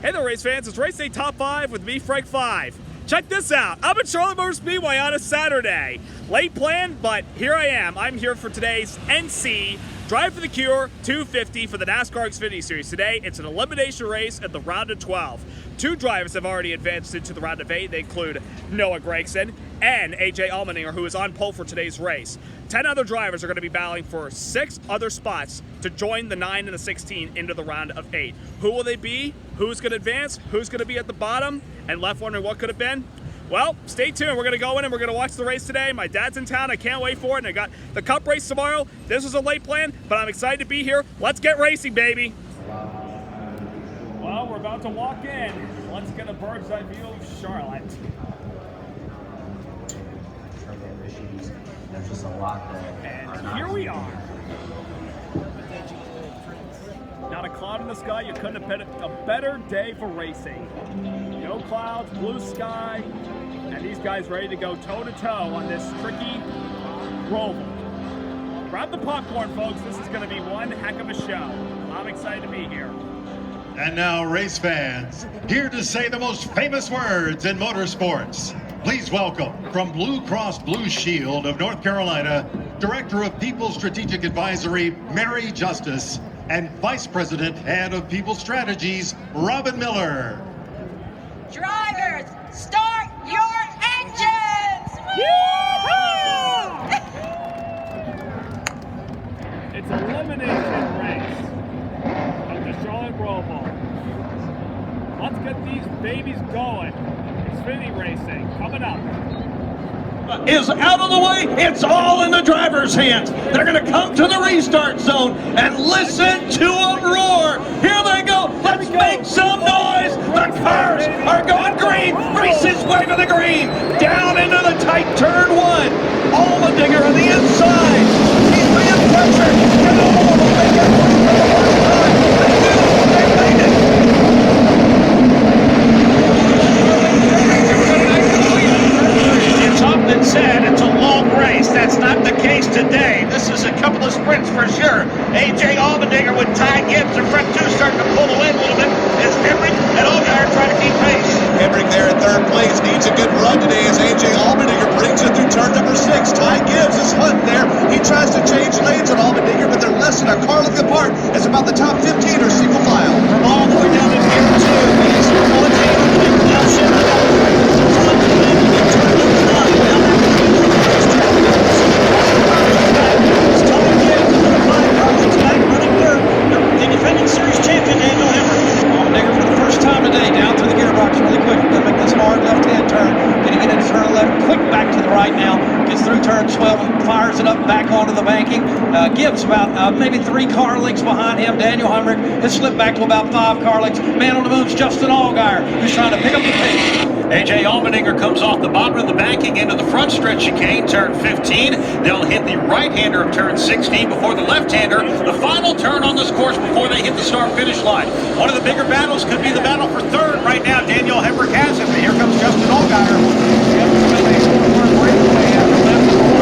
Hey there, race fans. It's Race Day Top 5 with me, Frank 5. Check this out. I'm at Charlotte Motor Speedway on a Saturday. Late plan, but here I am. I'm here for today's NC Drive for the Cure 250 for the NASCAR Xfinity Series. Today, it's an elimination race at the round of 12. 2 drivers have already advanced into the round of 8. They include Noah Gragson and AJ Allmendinger, who is on pole for today's race. 10 other drivers are going to be battling for 6 other spots to join the 9 and the 16 into the round of 8. Who will they be? Who's going to advance? Who's going to be at the bottom? And left wondering what could have been? Well, stay tuned. We're going to go in and we're going to watch the race today. My dad's in town. I can't wait for it. And I got the Cup race tomorrow. This was a late plan, but I'm excited to be here. Let's get racing, baby. Well, we're about to walk in. Let's get a bird's eye view of Charlotte. There's just a lot that and here we are. Not a cloud in the sky. You couldn't have picked a better day for racing. No clouds, blue sky, and these guys ready to go toe-to-toe on this tricky Roval. Grab the popcorn, folks. This is going to be one heck of a show. I'm excited to be here. And now, race fans, here to say the most famous words in motorsports. Please welcome, from Blue Cross Blue Shield of North Carolina, Director of People Strategic Advisory, Mary Justice, and Vice President, Head of People Strategies, Robin Miller. Drivers, start your engines! It's an elimination race of the Charlotte Roval. Let's get these babies going. Xfinity racing coming up. Is out of the way. It's all in the driver's hands. They're going to come to the restart zone and listen to them roar. Here they go. Let's make some noise. The cars are going green. Reese is waving the green. Down into the tight turn 1. Allmendinger on the inside. He's being pressured. Get over. They get one for the first time. They do. They made it. It's often said it's a long race. That's not the case today. This is a couple of sprints for sure. AJ Allmendinger with Ty Gibbs. The front 2 starting to pull away a little bit as Henrik and Allgaier trying to keep pace. Henrik there in 3rd place needs a good run today as AJ Allmendinger brings it through turn number 6. Ty Gibbs is hunting there. He tries to change lanes on Allmendinger, but they're less than a car length apart as about the top 15 are single file. From all the way down to gear 2, he's pulling in and flashing it out. The defending series champion, Daniel Henrik. Allmendinger for the first time today, down through the gearbox really quick. Gonna make this hard left-hand turn. Getting into turn 11, quick back to the right now. Gets through turn 12 and fires it up back onto the banking. Gibbs about maybe 3 car lengths behind him. Daniel Henrik has slipped back to about 5 car lengths. Man on the move's Justin Allgaier, who's trying to pick up the pace. AJ Allmendinger comes off the bottom of the banking into the front stretch chicane, turn 15. They'll hit the right-hander of turn 16 before the left-hander. The final turn on this course before they hit the start-finish line. One of the bigger battles could be the battle for 3rd. Right now, Daniel Henrik has it. Here comes Justin Allgaier.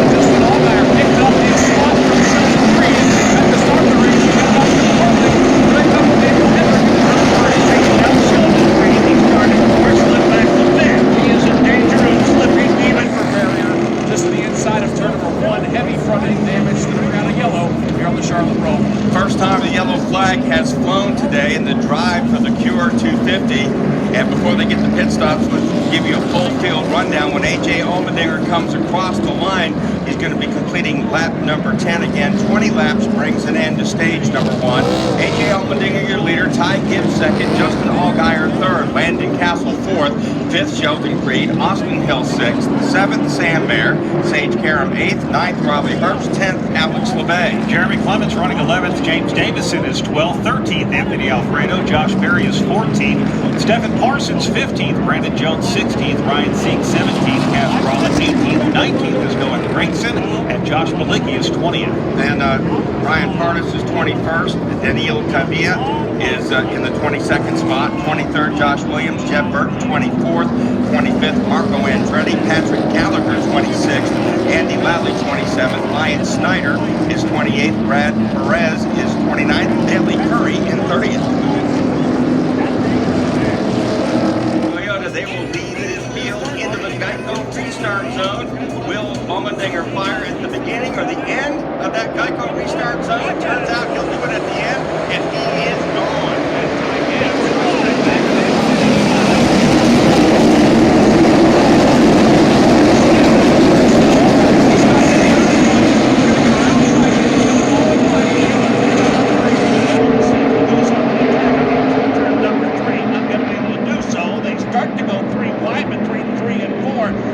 Justin Allgaier picked up his spot from 7-3 at the start of the race. He got off to the front leg. They come with Daniel Henrik in turn 3. Taking down the shoulder of the green. He's starting to push left back from there. He is in danger of slipping even for barrier. Just to the inside of turn number 1. Heavy front-end damage to the ground of yellow here on the Charlotte Roval. First time the yellow flag has flown today in the drive for the Cure 250. And before they get to pit stops, we'll give you a full field rundown. When AJ Allmendinger comes across the line, he's going to be completing lap number 10 again. 20 laps brings an end to stage number 1. AJ Allmendinger, your leader. Ty Gibbs 2nd. Justin Allgaier 3rd. Landon Castle 4th. 5th, Sheldon Creed. Austin Hill 6th. 7th, Sam Mayer. Sage Karam 8th. 9th, Robbie Herbst. 10th, Alex LeBay. Jeremy Clements running 11th. James Davison is 12th. 13th, Anthony Alfredo. Josh Berry is 14th. Stephen Parsons 15th. Brandon Jones 16th. Ryan Sieg 17th. Cass Rollins 18th. 19th is Noah Gragson. And Josh Malicki is 20th. And Ryan Parnas is 21st. Daniil Tavia is in the 22nd spot. 23rd, Josh Williams. Jeb Burton, 24th. 25th, Marco Andretti. Patrick Gallagher, 26th. Andy Lally, 27th. Ryan Snyder is 28th. Brad Perez is 29th. Bailey Curry in 30th. They will lead this field into the Geico restart zone. Will Allmendinger fire at the beginning or the end of that Geico restart zone? It turns out he'll do it at the end, and he is gone.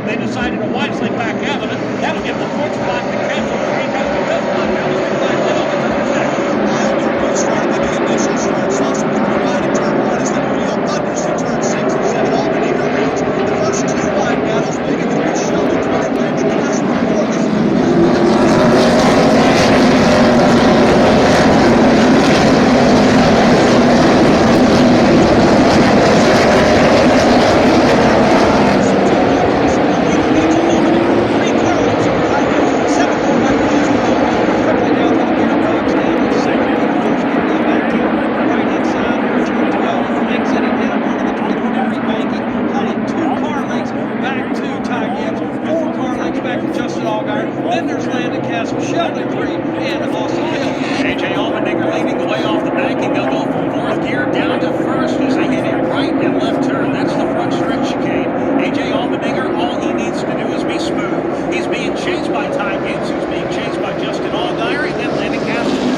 They decided to wisely back out of it. That'll give the fourth spot to Castle. Three down the fifth spot. Now it's been back down to turn six. Started the initial start, saw some coming wide in turn one as the real thunders in turn 6 and 7. Albany leads. The first two wide battles making the push. Sheldon Drive landing the last four. Then there's Landon Castle, Sheldon 3, and Austin Hill. A.J. Allmendinger leading the way off the banking. They'll go from fourth gear down to first as they hit a right and left turn. That's the front stretch chicane. A.J. Allmendinger, all he needs to do is be smooth. He's being chased by Ty Gibbs, who's being chased by Justin Allgaier, and then Landon Castle.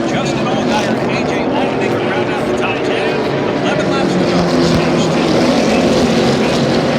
Justin Allgaier and A.J. Allmendinger round out the top 10. 11 laps to go for stage 2.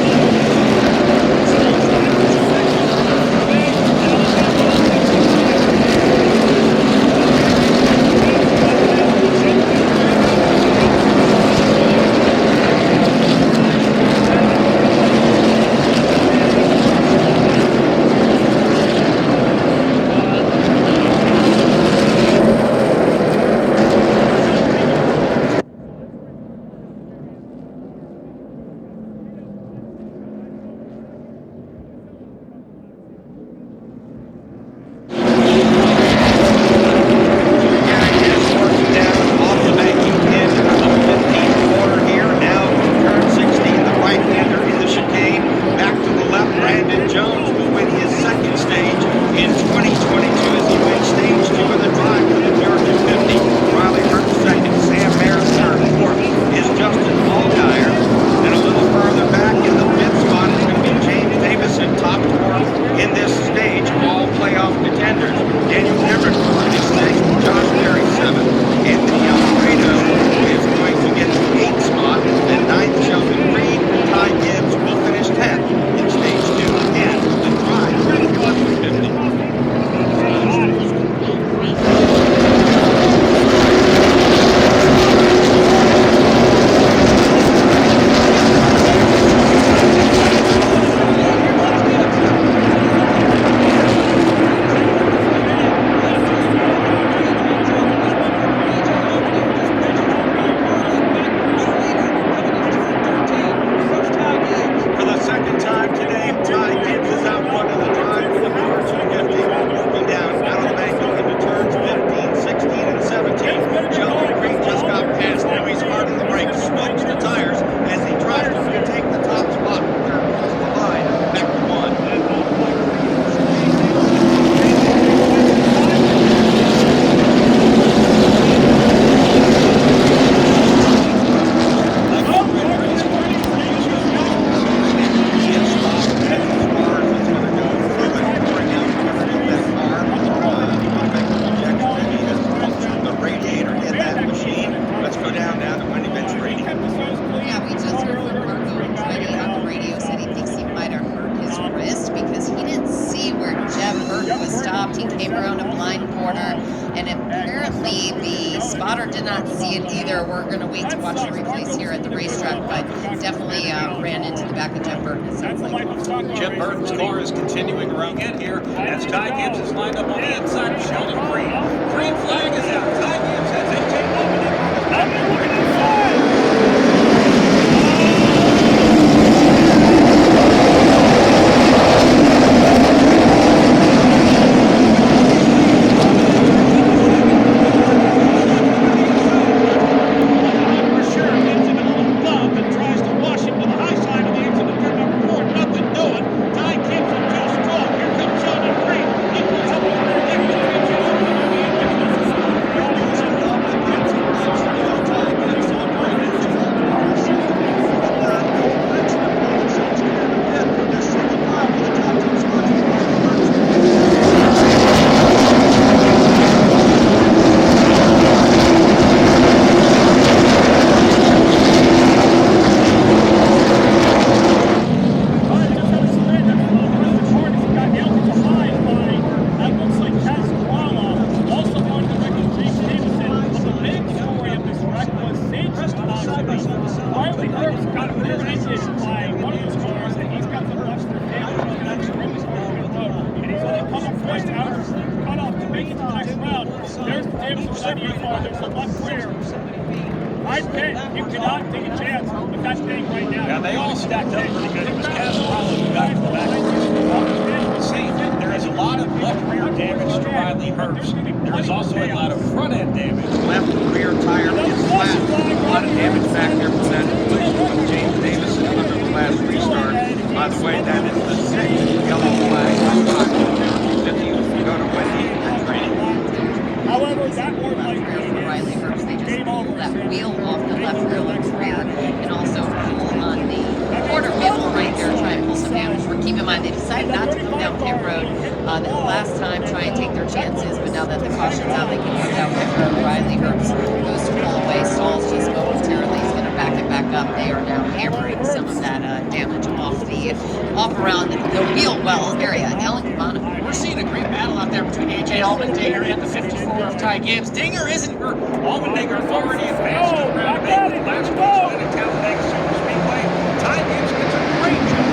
going to wait to watch the replays here at the racetrack, but definitely ran into the back of Jeff Burton, it sounds like. Jeff Burton's car is continuing around in here as Ty Gibbs is lined up on the inside of Sheldon Creed. Green flag is out. Ty Gibbs has AJ Allmendinger. You cannot take a chance with that thing right now. Yeah, they all stacked up pretty good. It was Casarolo who got to the back. See, there is a lot of left rear damage to Riley Herbst. There is also a lot of front end damage. Left rear tire is flat. A lot of damage back there from that collision with James Davis under the last restart. By the way, that is the 6th yellow flag. 50 go to Wendy and training. However, that more like Riley Herbst, they just pull that wheel off the left rear and also pull on the quarter middle right there, try and pull some damage. For keep in mind, they decided not to come down pit road the last time, try and take their chances, but now that the caution's out, they can come down pit road. Riley Herbst goes to pull away, stalls just momentarily, he's going to back it back up. They are now hammering some of that damage off around the wheel well area. Ellen Cavana. We're seeing a great battle out there between AJ Allmendinger and the 54 of Ty Gibbs. Dinger isn't hurt. Allmendinger already advanced to the round eight. The last one at Talladega Superspeedway. Ty Gibbs gets a great job.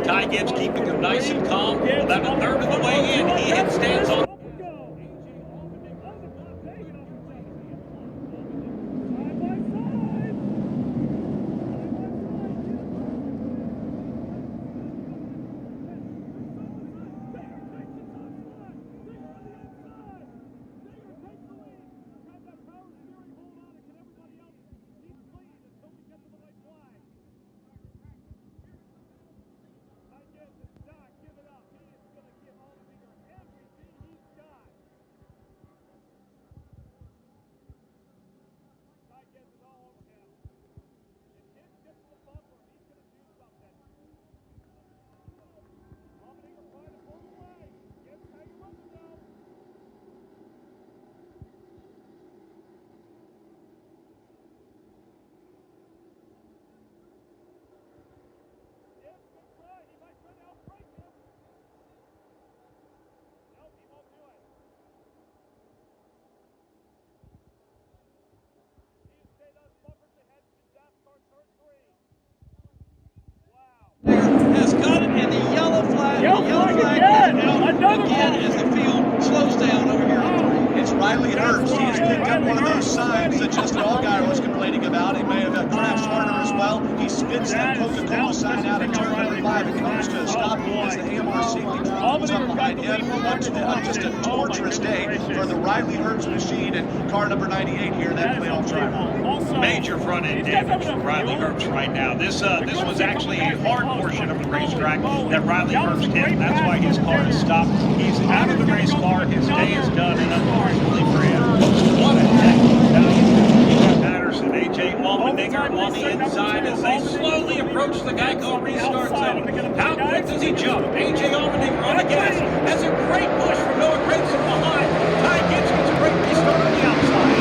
Ty Gibbs keeping him nice and calm. About a third of the way in, he hit stands on. Yellow flag again! Another again flag! as the field slows down over here on 3. It's Riley Herbst. He has picked up one of those signs that Justin Allgaier was complaining about. He may have crashed harder as well. He spits that Coca-Cola sign out at turn number 5 and comes to a stop as the AMR safety truck pulls up behind him. Just a torturous day for the Riley Herbst machine and car number 98 here, that playoff driver. Major front end damage for Riley Herbst right now. This was actually a hard portion of the racetrack that Riley Herbst hit. That's why his car is stopped. He's out of the race car. His day is done, and unfortunately for him, what a heck of Patterson, A.J. Allmendinger on the inside as they slowly approach the Geico restart zone. How quick does he jump? A.J. Allmendinger on the gas. That's a great push from Noah Grayson behind. Ty Gibbs gets a great restart on the outside.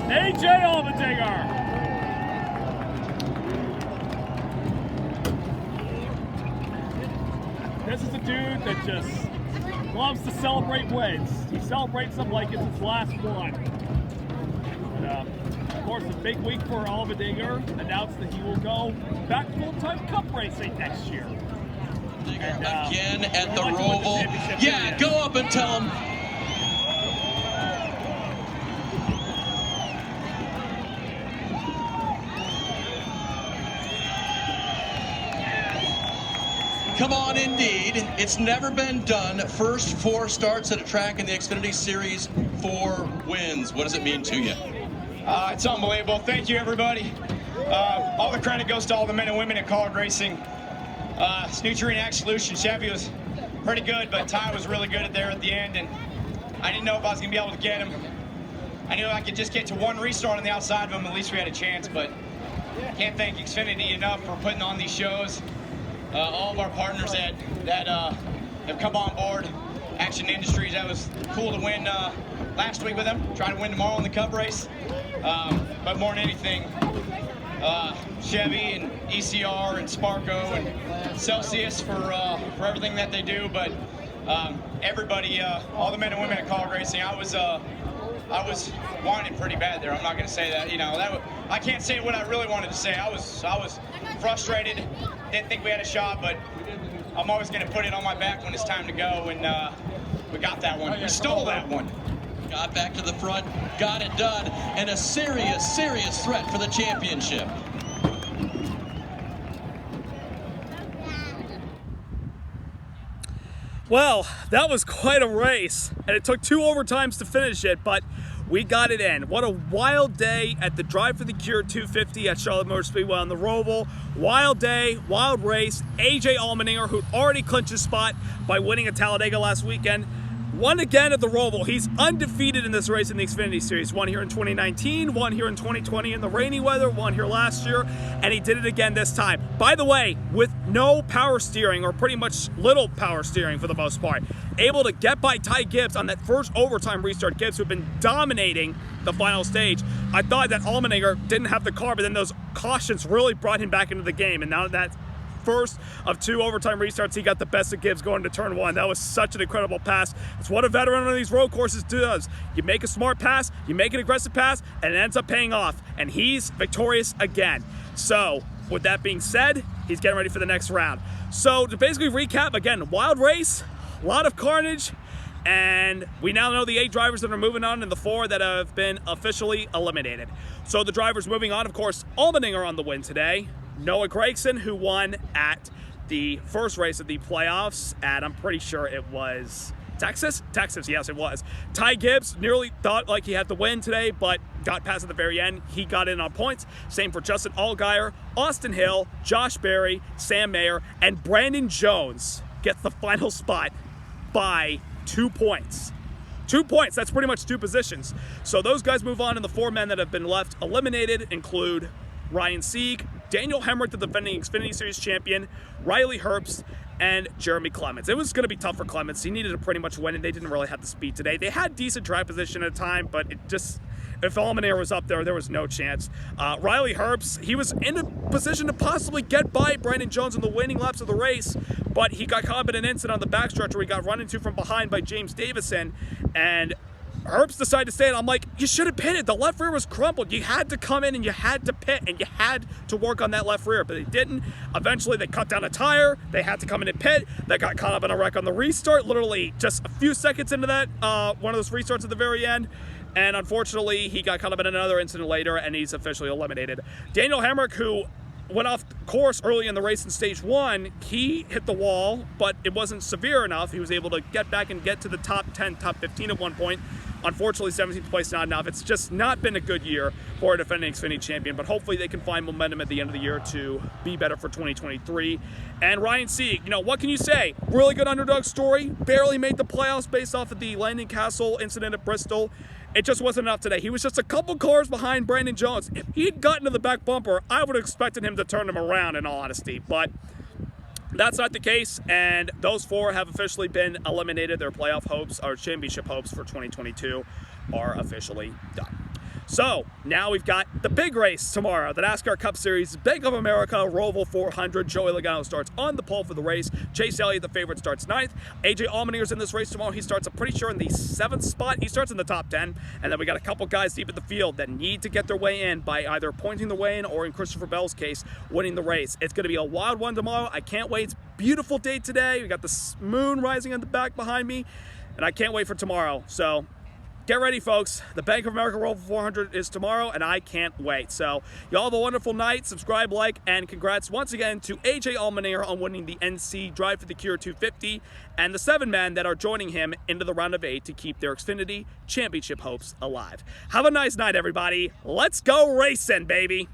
A.J. Allmendinger. This is a dude that just loves to celebrate wins. He celebrates them like it's his last one. And, of course, a big week for Allmendinger. Announced that he will go back full-time cup racing next year. And, again at the Roval. Yeah, go up and tell him. Come on, indeed. It's never been done. First 4 starts at a track in the Xfinity Series, 4 wins. What does it mean to you? It's unbelievable. Thank you, everybody. All the credit goes to all the men and women at College Racing. Nutrient Ag Solution, Chevy was pretty good, but Ty was really good there at the end, and I didn't know if I was going to be able to get him. I knew I could just get to 1 restart on the outside of him, at least we had a chance, but can't thank Xfinity enough for putting on these shows. All of our partners that have come on board. Action Industries, that was cool to win last week with them. Try to win tomorrow in the Cup race. But more than anything, Chevy and ECR and Sparco and Celsius for everything that they do. But everybody, all the men and women at College Racing, I was whining pretty bad there. I'm not going to say that. You know, I can't say what I really wanted to say. I was frustrated. Didn't think we had a shot, but I'm always going to put it on my back when it's time to go, and we got that one. We stole that one. Got back to the front, got it done, and a serious, serious threat for the championship. Well, that was quite a race, and it took 2 overtimes to finish it, but we got it in. What a wild day at the Drive for the Cure 250 at Charlotte Motor Speedway on the Roval. Wild day, wild race. AJ Allmendinger, who already clinched his spot by winning at Talladega last weekend, won again at the Roval. He's undefeated in this race in the Xfinity Series. Won here in 2019, won here in 2020 in the rainy weather, won here last year, and he did it again this time. By the way, with no power steering, or pretty much little power steering for the most part. Able to get by Ty Gibbs on that first overtime restart. Gibbs, who've been dominating the final stage. I thought that Allmendinger didn't have the car, but then those cautions really brought him back into the game, and now that first of 2 overtime restarts, he got the best of Gibbs going to turn 1. That was such an incredible pass. It's what a veteran on these road courses does. You make a smart pass, you make an aggressive pass, and it ends up paying off. And he's victorious again. So, with that being said, he's getting ready for the next round. So, to basically recap, again, wild race, a lot of carnage, and we now know the 8 drivers that are moving on and the 4 that have been officially eliminated. So the drivers moving on, of course, Allmendinger on the win today. Noah Gragson, who won at the first race of the playoffs at, I'm pretty sure it was Texas? Texas, yes, it was. Ty Gibbs nearly thought like he had the win today, but got past at the very end. He got in on points. Same for Justin Allgaier, Austin Hill, Josh Berry, Sam Mayer, and Brandon Jones gets the final spot by 2 points. 2 points, that's pretty much 2 positions. So those guys move on, and the 4 men that have been left eliminated include Ryan Sieg, Daniel Hemrick, the defending Xfinity Series champion, Riley Herbst, and Jeremy Clements. It was going to be tough for Clements. He needed to pretty much win, and they didn't really have the speed today. They had decent track position at a time, but it just, if Allmendinger was up there was no chance. Riley Herbst, he was in a position to possibly get by Brandon Jones in the winning laps of the race, but he got caught up in an incident on the backstretch where he got run into from behind by James Davison, and Herbst decided to stay, and I'm like, you should have pitted. The left rear was crumpled. You had to come in and you had to pit and you had to work on that left rear, but they didn't. Eventually, they cut down a tire. They had to come in and pit. They got caught up in a wreck on the restart, literally just a few seconds into that, one of those restarts at the very end. And unfortunately, he got caught up in another incident later, and he's officially eliminated. Daniel Hemrick, who went off course early in the race in stage 1, he hit the wall, but it wasn't severe enough. He was able to get back and get to the top 10, top 15 at one point. Unfortunately, 17th place not enough. It's just not been a good year for a defending Xfinity champion, but hopefully they can find momentum at the end of the year to be better for 2023. And Ryan Sieg, you know, what can you say? Really good underdog story. Barely made the playoffs based off of the Landing Castle incident at Bristol. It just wasn't enough today. He was just a couple cars behind Brandon Jones. If he'd gotten to the back bumper, I would have expected him to turn him around, in all honesty. But that's not the case, and those 4 have officially been eliminated. Their playoff hopes, or championship hopes for 2022, are officially done. So now we've got the big race tomorrow, the NASCAR Cup Series, Bank of America Roval 400. Joey Logano starts on the pole for the race. Chase Elliott, the favorite, starts 9th. AJ Allmendir's in this race tomorrow. He starts, I'm pretty sure, in the 7th spot. He starts in the top 10. And then we got a couple guys deep in the field that need to get their way in by either pointing the way in or, in Christopher Bell's case, winning the race. It's going to be a wild one tomorrow. I can't wait. It's a beautiful day today. We got the moon rising on the back behind me, and I can't wait for tomorrow. So get ready, folks. The Bank of America Roval 400 is tomorrow, and I can't wait. So y'all have a wonderful night. Subscribe, like, and congrats once again to AJ Allmendir on winning the NC Drive for the Cure 250 and the 7 men that are joining him into the round of 8 to keep their Xfinity Championship hopes alive. Have a nice night, everybody. Let's go racing, baby.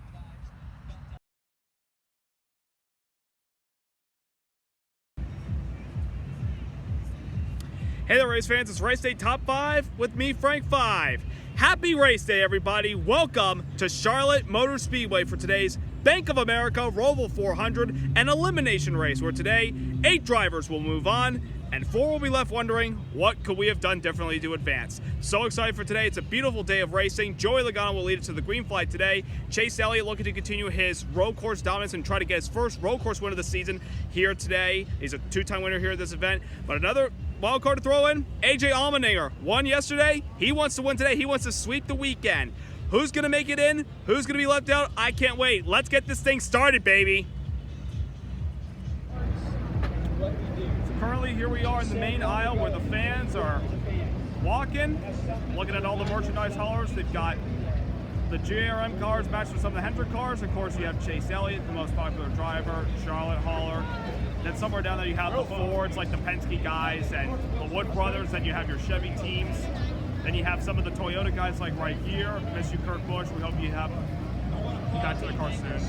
Hey there, race fans. It's Race Day Top 5 with me, Frank 5. Happy race day, everybody. Welcome to Charlotte Motor Speedway for today's Bank of America Roval 400 and elimination race, where today 8 drivers will move on and 4 will be left wondering, what could we have done differently to advance? So excited for today. It's a beautiful day of racing. Joey Logano will lead it to the green flag today. Chase Elliott looking to continue his road course dominance and try to get his first road course win of the season here today. He's a 2-time winner here at this event. But another wild card to throw in, AJ Allmendir won yesterday. He wants to win today. He wants to sweep the weekend. Who's going to make it in? Who's going to be left out? I can't wait. Let's get this thing started, baby. Currently, here we are in the main aisle where the fans are walking, looking at all the merchandise haulers. They've got the GRM cars matched with some of the Hendrick cars. Of course, you have Chase Elliott, the most popular driver, Charlotte hauler. Then somewhere down there you have the Fords, like the Penske guys and the Wood brothers. Then you have your Chevy teams. Then you have some of the Toyota guys, like right here. Miss you, Kurt Busch. We hope you got to the car soon.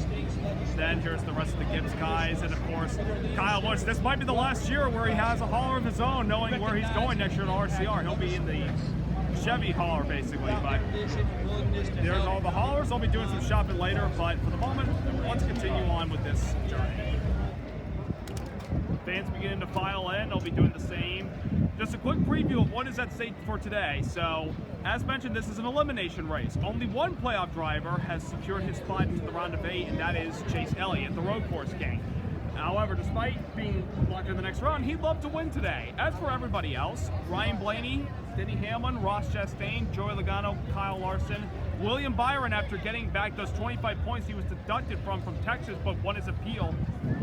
Then here's the rest of the Gibbs guys, and of course, Kyle Busch. This might be the last year where he has a hauler of his own, knowing where he's going next year to RCR. He'll be in the Chevy hauler, basically. But there's all the haulers. I'll be doing some shopping later, but for the moment, let's continue on with this journey. Fans beginning to file in. I'll be doing the same. Just a quick preview of what is at stake for today. So, as mentioned, this is an elimination race. Only one playoff driver has secured his spot into the round of 8, and that is Chase Elliott, the road course king. However, despite being locked in the next round, he'd love to win today. As for everybody else, Ryan Blaney, Denny Hamlin, Ross Chastain, Joey Logano, Kyle Larson, William Byron, after getting back those 25 points he was deducted from Texas but won his appeal,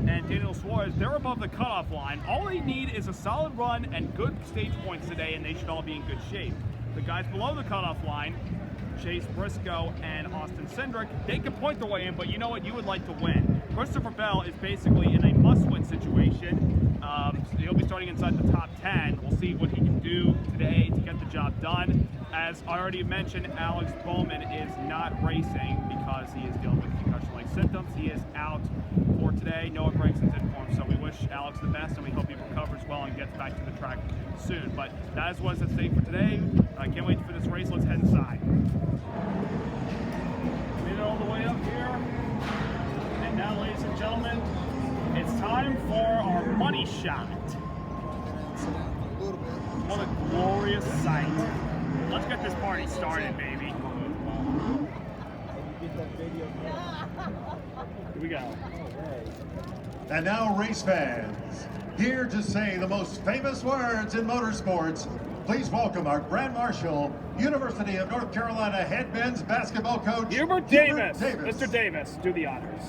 and Daniel Suarez, they're above the cutoff line. All they need is a solid run and good stage points today, and they should all be in good shape. The guys below the cutoff line, Chase Briscoe and Austin Cindric, they can point their way in, but you know what? You would like to win. Christopher Bell is basically in a must-win situation. So he'll be starting inside the top 10. We'll see what he can do today to get the job done. As I already mentioned, Alex Bowman is not racing because he is dealing with concussion-like symptoms. He is out for today. Noah Gregson's in for him, so we wish Alex the best, and we hope he recovers well and gets back to the track soon. But that is what's at stake for today. I can't wait for this race. Let's head inside. Made it all the way up here. And now, ladies and gentlemen, it's time for our money shot. What a glorious sight. Let's get this party started, baby. Here we go. And now, race fans, here to say the most famous words in motorsports, please welcome our Grand Marshal, University of North Carolina head men's basketball coach, Hubert Davis. Mr. Davis, do the honors.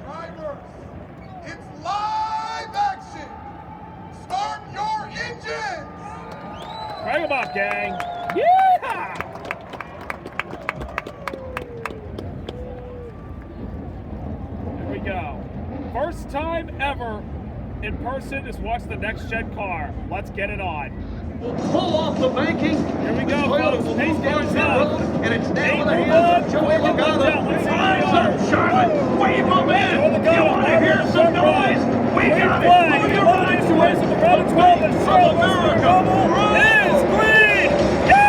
Drivers, it's live action. Start your engines. Crank 'em up, gang. Yeah! Here we go. First time ever in person is watch the next gen car. Let's get it on. We'll pull off the banking. Here we go, Toyota folks. will Pace move down goes pit up. road, and it's now in the Move hands of on. Joey Let's Logano. see Eyes how up, Charlotte. Wave them in. You want to hear some noise? We got it. Move your bodies away. Race at the round of 12 and Charlotte Roval is green. Yeah!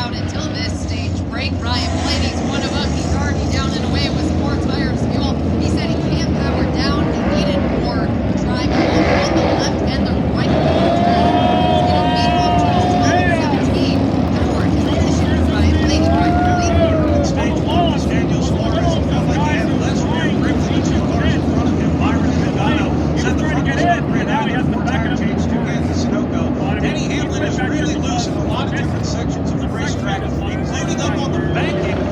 out until this stage break. Ryan Blaney's one of them. He's already down and away with more tires fuel. He said he can't power down. He needed more drive on the left and the right. He's going to beat off turns 12 and 17. Power condition. Ryan Blaney driving the lead. Stage one was Daniel Suarez. It felt like he had less rear grip than the two cars in front of him. Byron and Pagano said the front was not ran out before tire change to Anthony Sunoco. Denny Hamlin is really loose in a lot of different sections of the racetrack, including up on the banking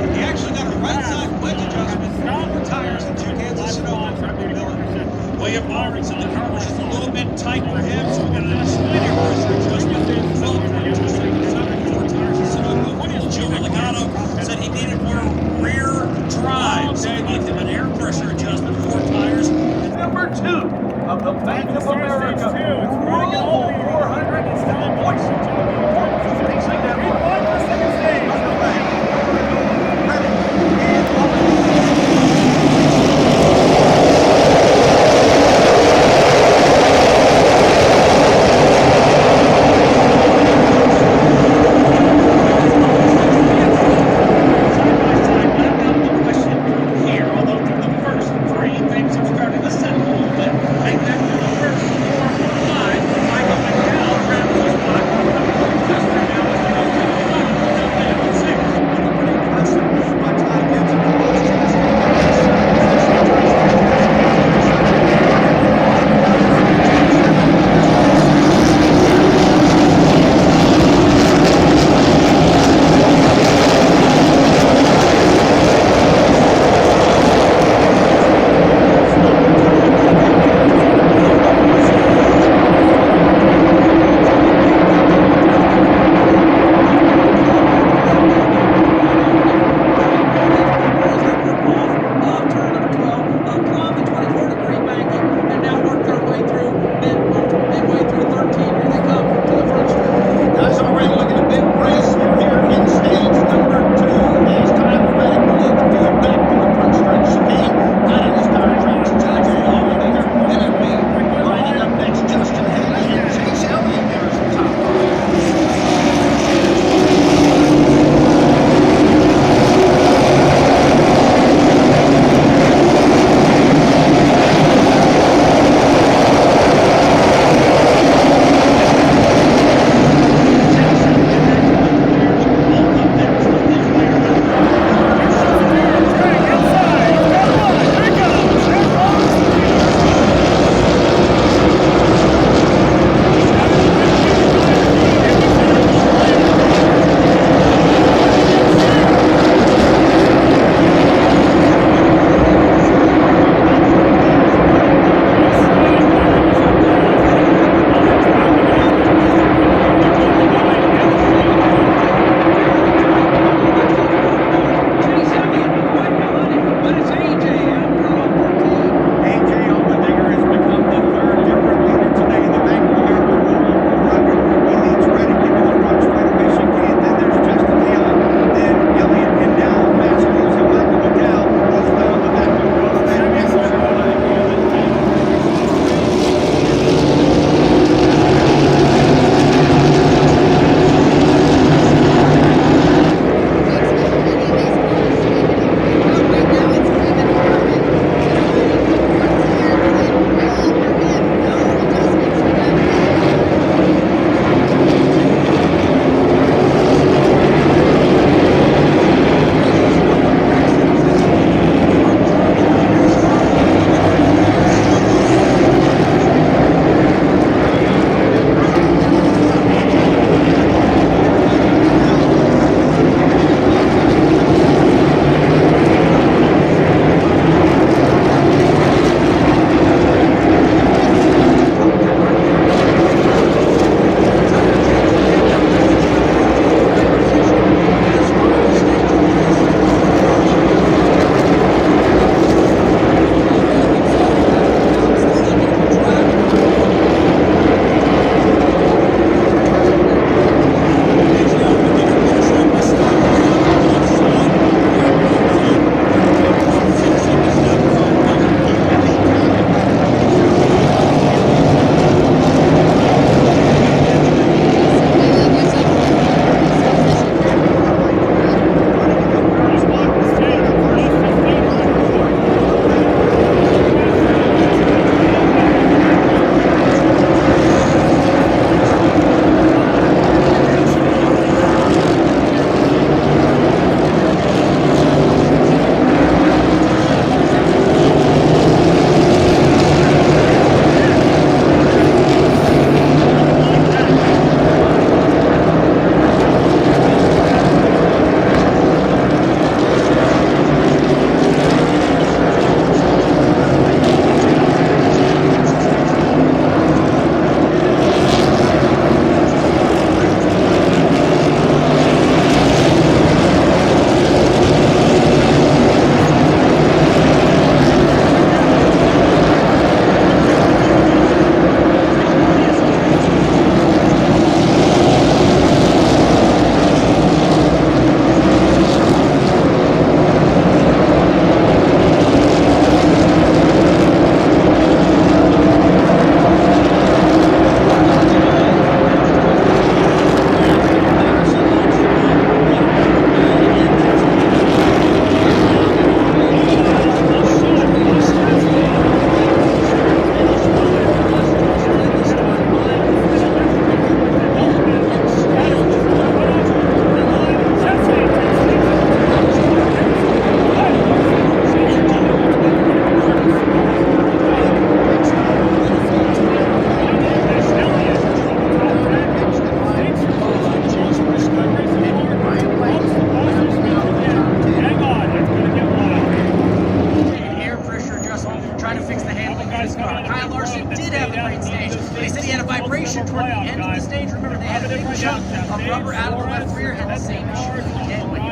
toward the end of the stage, remember they had a big chunk of rubber out of the left rear, had the same issue with the dead weight.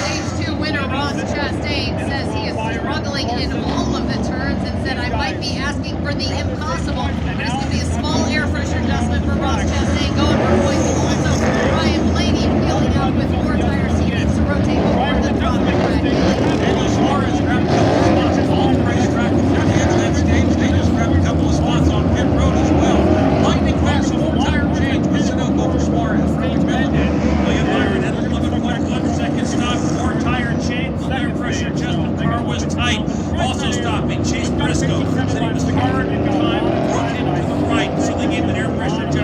Stage 2 winner Ross Chastain says he is struggling in all of the turns and said, I might be asking for the impossible. But it's going to be a small air pressure adjustment for Ross Chastain going for points. Also, Ryan Blaney peeling out with 4 tires. He needs to rotate over the top of track. Daniel Suarez grabbed a couple of spots on the racetrack. At the end of that stage, they just grabbed a couple of spots on pit road as well. Lightning fast 4-tire change with Sunoco for Suarez. William Byron at 11.1 second stop, 4-tire change. The air pressure adjustment car was tight. Also stopping, Chase Briscoe said he was the car in time, rotating to the right, so they gave an air pressure adjustment.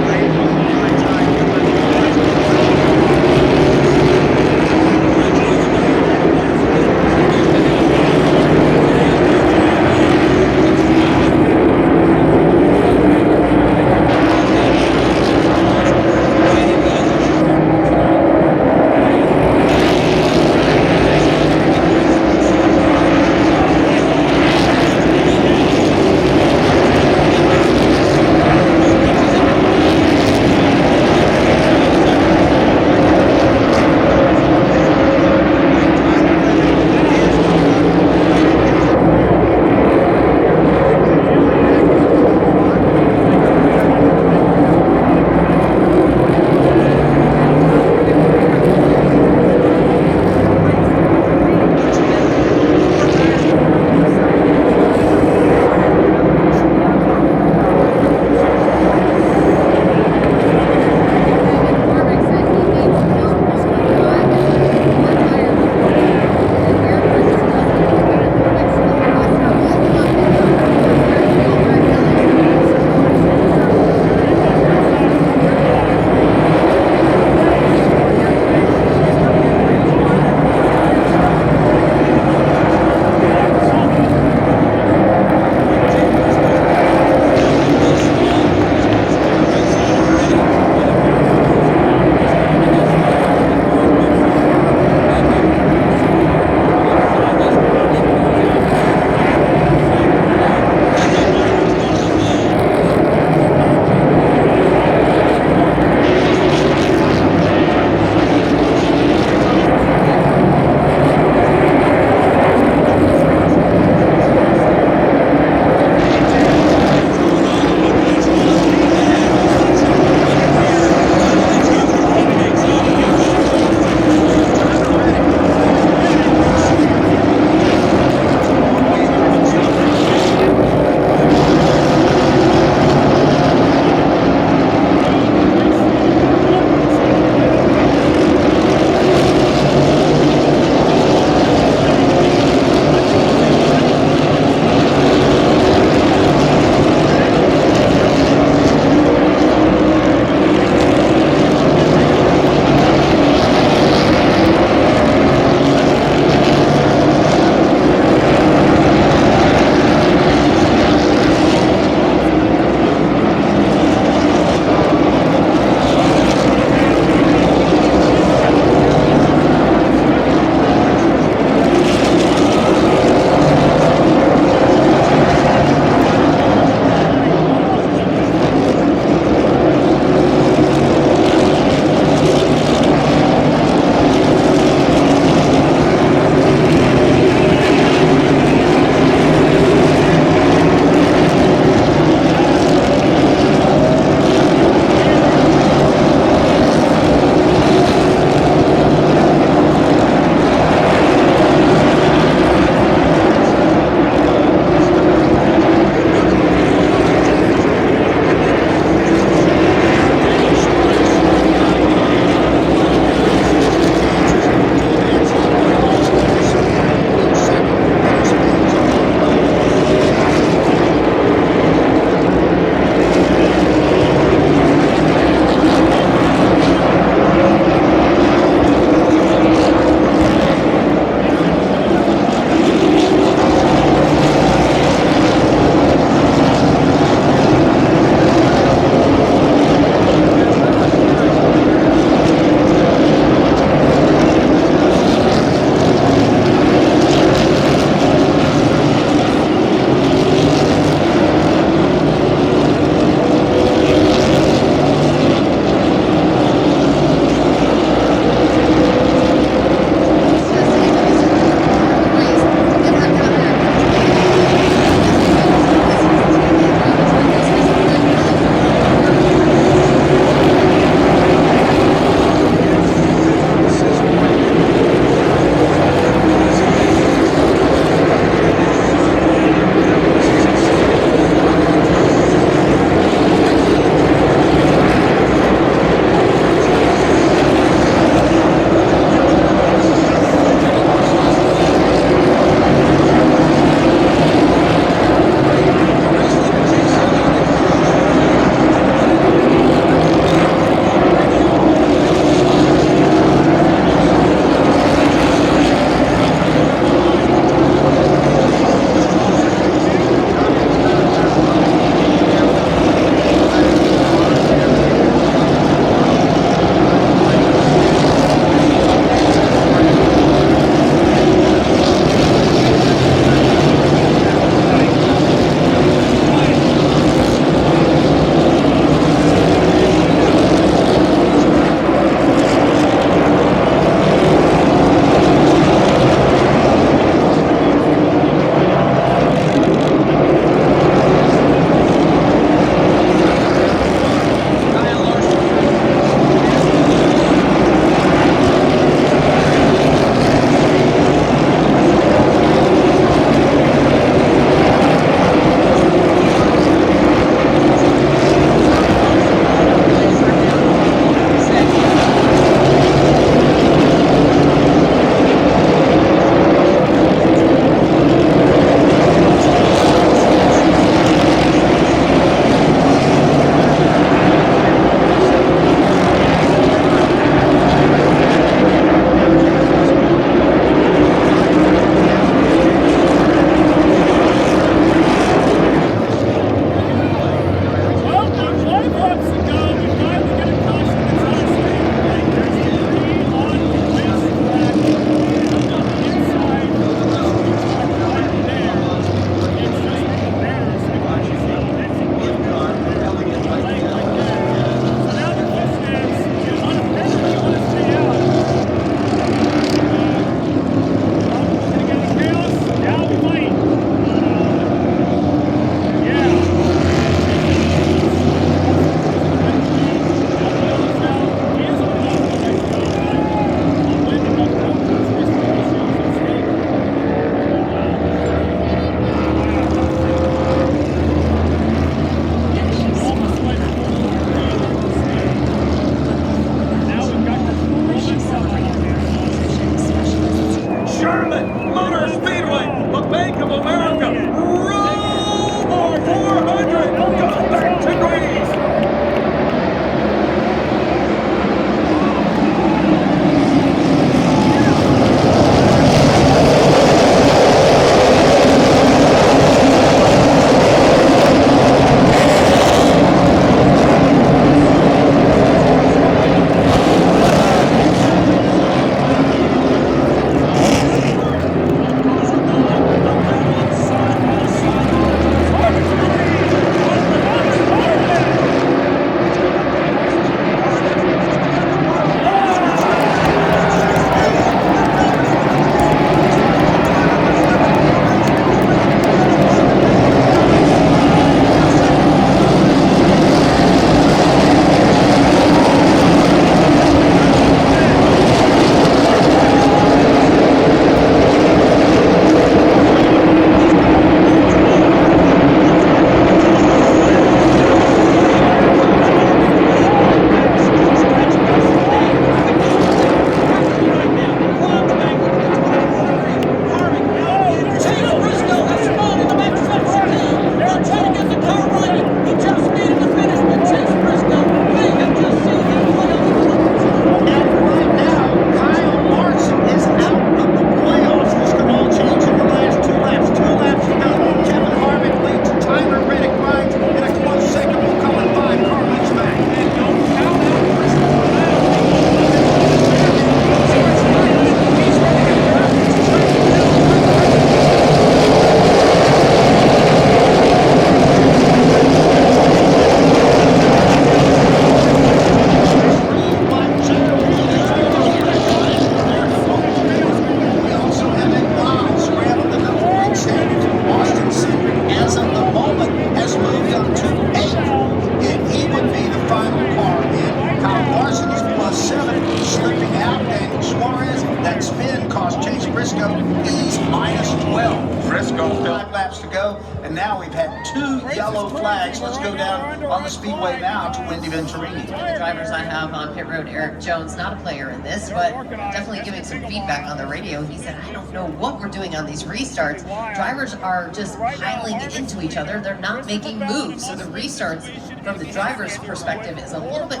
12. Frisco, Phil. 5 laps to go, and now we've had 2 yellow flags. Let's go down on the speedway now to Wendy Venturini. The drivers I have on pit road, Eric Jones, not a player in this, but definitely giving some feedback on the radio. He said, I don't know what we're doing on these restarts. Drivers are just piling into each other. They're not making moves. So the restarts from the driver's perspective is a little bit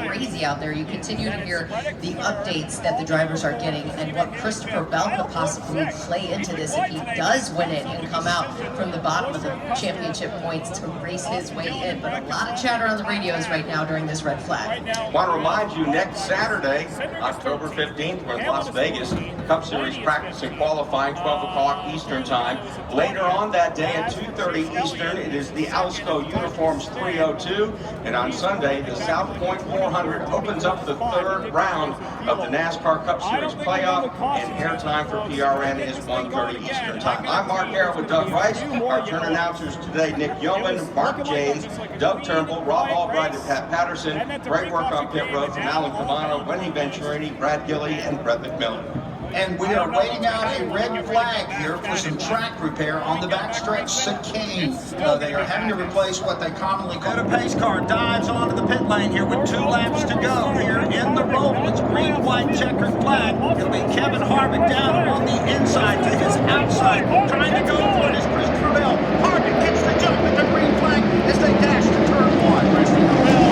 crazy out there. You continue to hear the updates that the drivers are getting and what Christopher Bell could possibly play into this if he does win it and come out from the bottom of the championship points to race his way in. But a lot of chatter on the radios right now during this red flag. Want to remind you, next Saturday, October 15th, we're in Las Vegas, Cup Series practice and qualifying, 12 o'clock Eastern time. Later on that day at 2:30 Eastern, it is the Alsco Uniforms 302, and on Sunday, the South Point 400 opens up the third round of the NASCAR Cup Series playoff, and airtime for PRN is 1:30 Eastern time. I'm Mark Harrell with Doug Rice. Our turn announcers today, Nick Yeoman, Mark James, Doug Turnbull, Rob Albright, and Pat Patterson. Great work on pit road from Alan Cavano, Wendy Venturini, Brad Gilley, and Brett McMillan. And we are waiting out a red flag here for some track repair on the backstretch chicane. They are having to replace what they commonly call a pace car. Dives onto the pit lane here with 2 laps to go here in the Roval. It's green, white, checkered flag. It'll be Kevin Harvick down on the inside to his outside. Trying to go for it is Christopher Bell. Harvick gets the jump at the green flag as they dash to turn 1. Christopher Bell.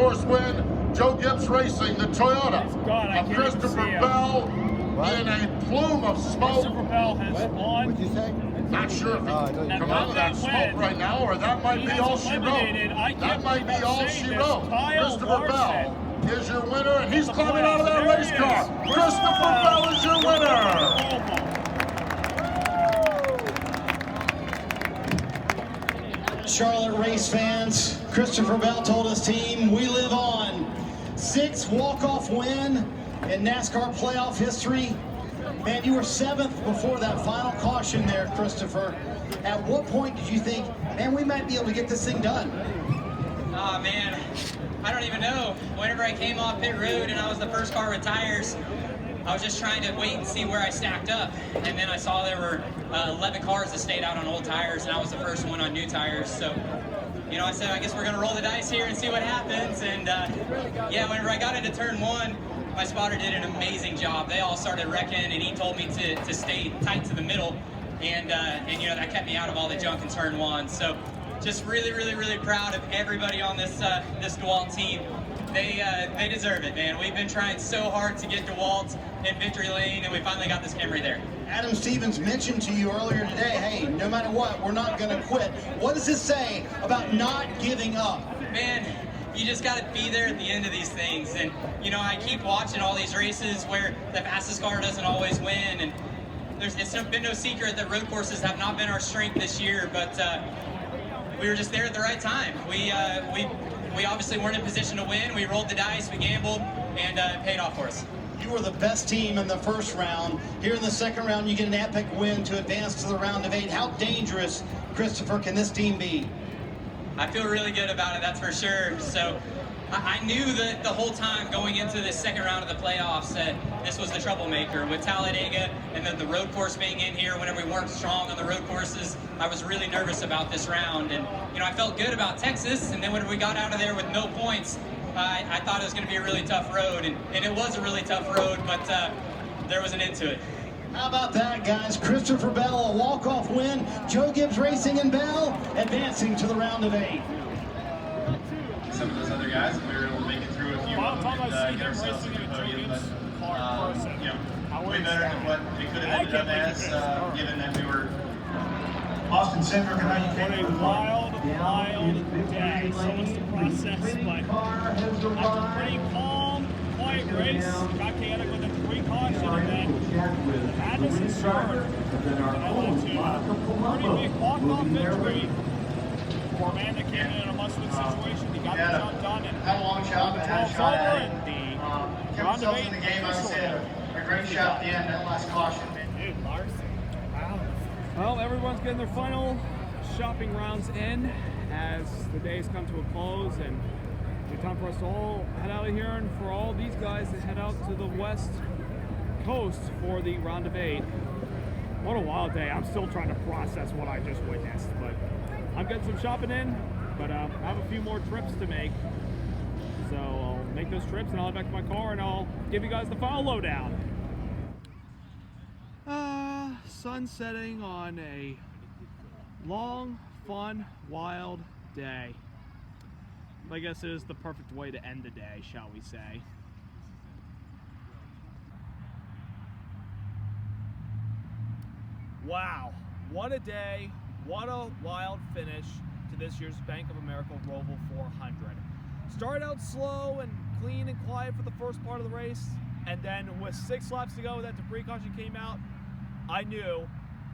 course win, Joe Gibbs Racing, the Toyota of Christopher Bell in a plume of smoke. Christopher Bell has won. What'd you say? Not sure if he can come out of that smoke right now, or that might be all she wrote. That might be all she wrote. Christopher Bell is your winner, and he's climbing out of that race car. Christopher Bell is your winner. Charlotte race fans, Christopher Bell told his team, we live on. 6th walk-off win in NASCAR playoff history. Man, you were 7th before that final caution there, Christopher. At what point did you think, man, we might be able to get this thing done? Oh man, I don't even know. Whenever I came off pit road and I was the first car with tires, I was just trying to wait and see where I stacked up. And then I saw there were 11 cars that stayed out on old tires, and I was the first one on new tires. So, you know, I said, I guess we're gonna roll the dice here and see what happens. And yeah, whenever I got into turn 1, my spotter did an amazing job. They all started wrecking, and he told me to stay tight to the middle. And you know, that kept me out of all the junk in turn 1. So just really, really, really proud of everybody on this DeWalt team. They deserve it, man. We've been trying so hard to get DeWalt in victory lane, and we finally got this Camry there. Adam Stevens mentioned to you earlier today, hey, no matter what, we're not going to quit. What does this say about not giving up? Man, you just got to be there at the end of these things. And, you know, I keep watching all these races where the fastest car doesn't always win. And it's been no secret that road courses have not been our strength this year, but we were just there at the right time. We obviously weren't in position to win. We rolled the dice, we gambled, and it paid off for us. You were the best team in the first round. Here in the second round, you get an epic win to advance to the round of 8. How dangerous, Christopher, can this team be? I feel really good about it, that's for sure. So I knew that the whole time going into this second round of the playoffs that this was the troublemaker. With Talladega and then the road course being in here whenever we weren't strong on the road courses, I was really nervous about this round. And, you know, I felt good about Texas, and then when we got out of there with no points, I thought it was going to be a really tough road, and it was a really tough road, but there was an end to it. How about that, guys? Christopher Bell, a walk-off win. Joe Gibbs Racing and Bell advancing to the round of 8. Some of those other guys, we were able to make it through a few of them and get ourselves to the podium, but you know, way better than what it could have ended up as, given that we were Austin Center, how you What a wild day. So much to process, but after a pretty calm, quiet race, got chaotic with a 3 caution, and then the madness ensured. And I went to a pretty big walk-off victory for a man that came in a must-win situation. He got the job done, and had a long shot, but had a shot at it. The Kept himself in the game, I would say a great shot at the end, that last caution. Dude, Larson. Wow. Well, everyone's getting their final shopping rounds in as the days come to a close, and it's time for us to all head out of here, and for all these guys to head out to the West Coast for the round of 8. What a wild day. I'm still trying to process what I just witnessed, but I'm getting some shopping in, but I have a few more trips to make. So I'll make those trips and I'll head back to my car and I'll give you guys the final lowdown. Sun setting on a long, fun, wild day. I guess it is the perfect way to end the day, shall we say. Wow, what a day, what a wild finish to this year's Bank of America Roval 400. Started out slow and clean and quiet for the first part of the race, and then with 6 laps to go, that debris caution came out. I knew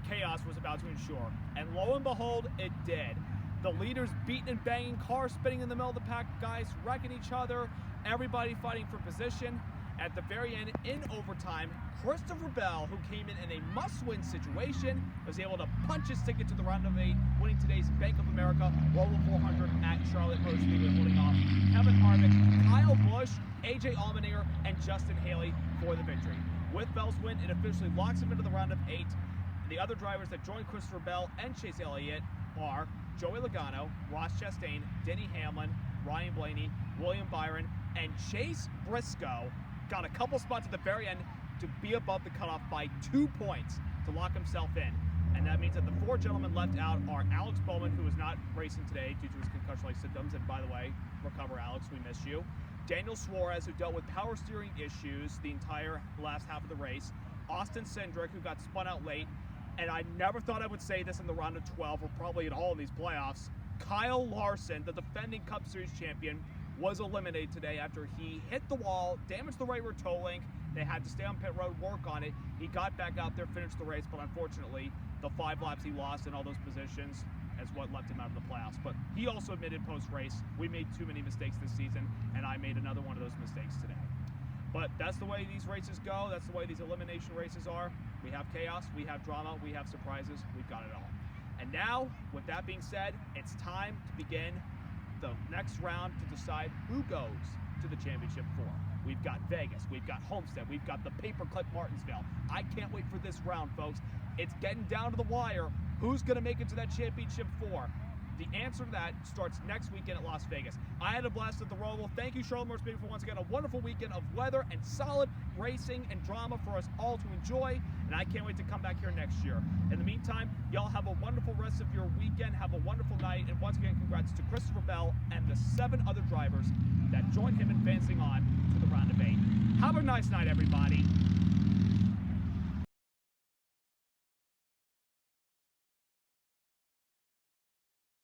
chaos was about to ensure, and lo and behold, it did. The leaders beating and banging, cars spinning in the middle of the pack, guys wrecking each other, everybody fighting for position. At the very end, in overtime, Christopher Bell, who came in a must-win situation, was able to punch his ticket to the round of 8, winning today's Bank of America Roval 400 at Charlotte Roval, holding off Kevin Harvick, Kyle Busch, AJ Allmendinger, and Justin Haley for the victory. With Bell's win, it officially locks him into the round of 8. The other drivers that joined Christopher Bell and Chase Elliott are Joey Logano, Ross Chastain, Denny Hamlin, Ryan Blaney, William Byron, and Chase Briscoe got a couple spots at the very end to be above the cutoff by 2 points to lock himself in. And that means that the 4 gentlemen left out are Alex Bowman, who is not racing today due to his concussion-like symptoms. And by the way, recover, Alex, we miss you. Daniel Suarez, who dealt with power steering issues the entire last half of the race. Austin Cindric, who got spun out late. And I never thought I would say this in the round of 12, or probably at all in these playoffs. Kyle Larson, the defending Cup Series champion, was eliminated today after he hit the wall, damaged the right rear toe link. They had to stay on pit road, work on it. He got back out there, finished the race, but unfortunately, the 5 laps he lost in all those positions is what left him out of the playoffs. But he also admitted post-race, we made too many mistakes this season, and I made another one of those mistakes today. But that's the way these races go. That's the way these elimination races are. We have chaos, we have drama, we have surprises. We've got it all. And now, with that being said, it's time to begin the next round to decide who goes to the championship 4. We've got Vegas, we've got Homestead, we've got the Paperclip Martinsville. I can't wait for this round, folks. It's getting down to the wire. Who's going to make it to that championship 4? The answer to that starts next weekend at Las Vegas. I had a blast at the Roval. Thank you, Charlotte Roval, for once again a wonderful weekend of weather and solid racing and drama for us all to enjoy. And I can't wait to come back here next year. In the meantime, y'all have a wonderful rest of your weekend. Have a wonderful night. And once again, congrats to Christopher Bell and the 7 other drivers that joined him advancing on to the round of 8. Have a nice night, everybody.